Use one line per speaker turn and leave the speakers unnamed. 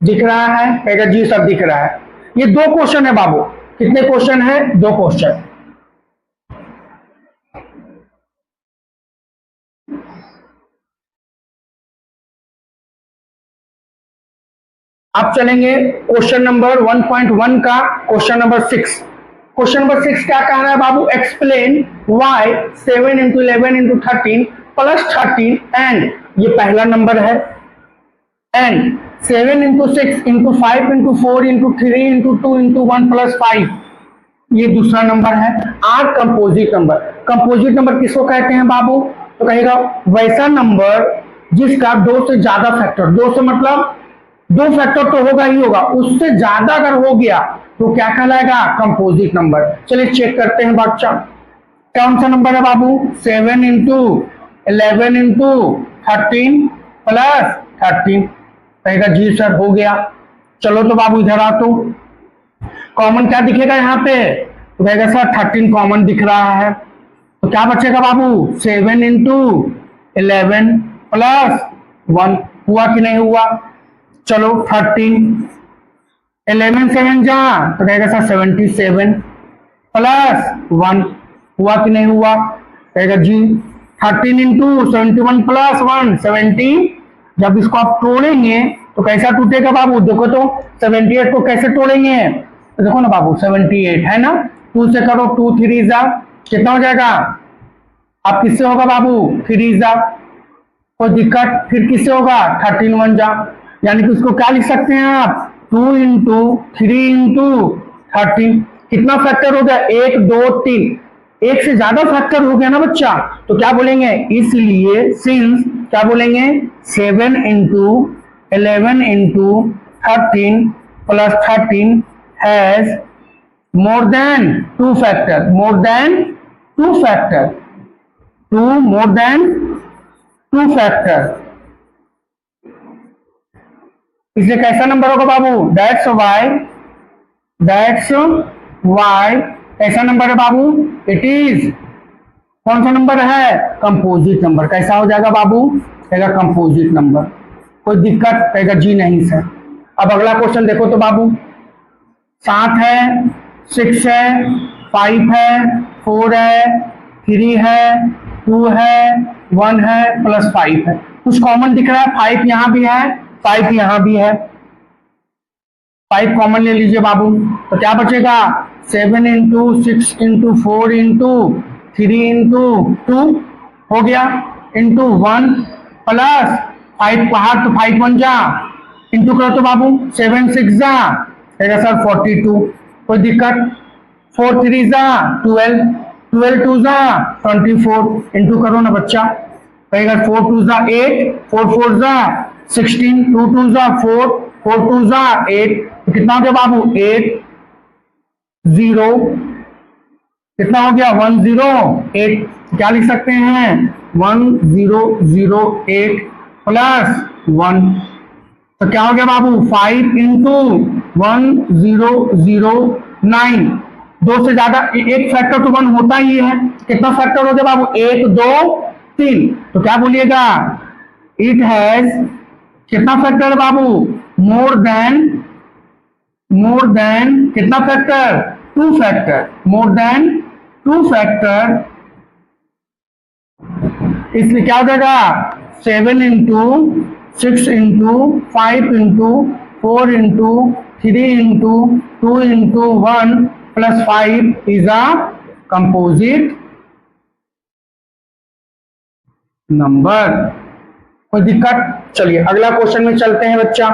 दिख रहा है? कहेगा जी सर दिख रहा है। ये 2 क्वेश्चन है बाबू। कितने क्वेश्चन है? 2 क्वेश्चन। अब चलेंगे क्वेश्चन नंबर 1.1 का क्वेश्चन नंबर 6। क्वेश्चन नंबर 6 क्या कह रहा है बाबू? Explain why 7 into 11 into 13 plus 13 and, ये पहला नंबर है, and 7 into 6 into 5 into 4 into 3 into 2 into 1 plus 5, ये दूसरा नंबर है। Are composite number. Composite number किसको कहते हैं बाबू? तो कहेगा वैसा नंबर जिसका 2 से ज्यादा फैक्टर, 2 से मतलब 2 फैक्टर तो होगा ही होगा, उससे ज्यादा अगर हो गया तो क्या कहलाएगा? Composite number. चलिए चेक करते हैं बच्चा, कौन सा नंबर है बाबू? 7 इंटू 11 इंटू 13 प्लस 13। कहेगा जी सर हो गया। चलो तो बाबू इधर आ, तो कॉमन क्या दिखेगा यहाँ पे? तो कहेगा सर 13 कॉमन दिख रहा है, तो क्या बचेगा बाबू? 7 इंटू 11 प्लस 1। हुआ कि नहीं हुआ? चलो 13, 11 7 जा, तो कहेगा सर 77 प्लस 1। हुआ कि नहीं हुआ? कहेगा जी 13 इंटू 71 प्लस 1 70। जब इसको आप तोड़ेंगे तो कैसा टूटेगा बाबू? देखो तो 78 को कैसे तोड़ेंगे? तो देखो ना बाबू 78 है ना, 2 से करो, 2 3 जा, कितना हो जाएगा? अब किससे होगा बाबू? 3 जा, कोई दिक्कत? फिर किससे होगा? 13 1 जा, यानी कि उसको क्या लिख सकते हैं आप? 2 इंटू 3 इंटू 13। कितना फैक्टर हो गया? 1 2 3, एक से ज्यादा फैक्टर हो गया ना बच्चा, तो क्या बोलेंगे? इसलिए सिंस क्या बोलेंगे? 7 into 11 into 13 plus 13 has more than 2 factor, more than 2 factor, 2 more than 2 factor. इसलिए कैसा नंबर होगा बाबू? दैट्स वाई कैसा नंबर है बाबू? इट इज, कौन सा नंबर है? Composite number. कैसा हो जाएगा बाबू? कहेगा कंपोजिट नंबर। कोई दिक्कत? कहेगा जी नहीं सर। अब अगला क्वेश्चन देखो तो बाबू, 7 है, 6 है, 5 है, 4 है, 3 है, 2 है, 1 है प्लस 5 है। कुछ कॉमन दिख रहा है? 5 यहां भी है, 5 यहां भी है, 5 कॉमन ले लीजिए बाबू, तो क्या बचेगा? 7 इंटू 6 इंटू 4 इंटू 3 इंटू 2 हो गया, इंटू 1 प्लस 5 बाहर, तो 5 1 जा, इंटू करो तो बाबू 7 6 जा, कहेगा सर 42। कोई दिक्कत? 4 3 जा 12, 12 2 जा 24, इंटू करो ना बच्चा, कहेगा 4 2 जा 8, 4 4 जा 16, 2 2 जा 4, 4 2 जा 8, तो कितना हो गया बाबू? 8 0, कितना हो गया? 108। क्या लिख सकते हैं? 1008 प्लस 1, तो क्या हो गया बाबू? 5 इंटू 1009। 2 से ज्यादा, एक फैक्टर तो 1 होता ही है, कितना फैक्टर हो गया बाबू? 1 2 3, तो क्या बोलिएगा? इट हैज, कितना फैक्टर है बाबू? मोर देन कितना factor? 2 factor, more than 2 factor. इसलिए क्या हो जाएगा? 7 into 6 into 5 into 4 into 3 into 2 into 1 plus 5 is a composite number. कोई दिक्कत? चलिए अगला क्वेश्चन में चलते हैं बच्चा।